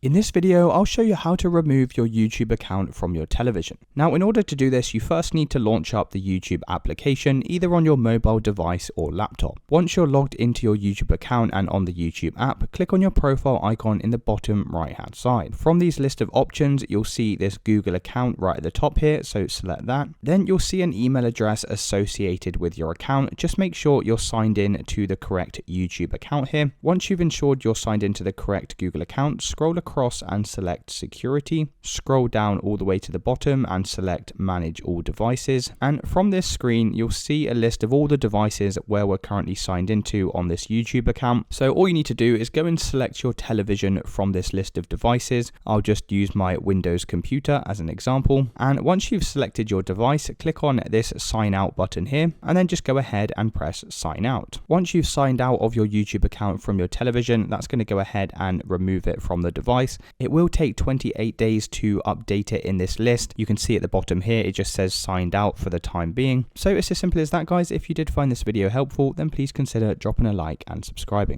In this video, I'll show you how to remove your YouTube account from your television. Now, in order to do this, you first need to launch up the YouTube application either on your mobile device or laptop. Once you're logged into your YouTube account and on the YouTube app, click on your profile icon in the bottom right hand side. From these list of options, you'll see this Google account right at the top here, so select that. Then you'll see an email address associated with your account. Just make sure you're signed in to the correct YouTube account here. Once you've ensured you're signed into the correct Google account, scroll across and select security. Scroll down all the way to the bottom and select manage all devices. And from this screen, you'll see a list of all the devices where we're currently signed into on this YouTube account. So all you need to do is go and select your television from this list of devices. I'll just use my Windows computer as an example. And once you've selected your device, click on this sign out button here, and then just go ahead and press sign out. Once you've signed out of your YouTube account from your television, that's going to go ahead and remove it from the device. It will take 28 days to update it in this list. You can see at the bottom here, it just says signed out for the time being. So it's as simple as that, guys. If you did find this video helpful, then please consider dropping a like and subscribing.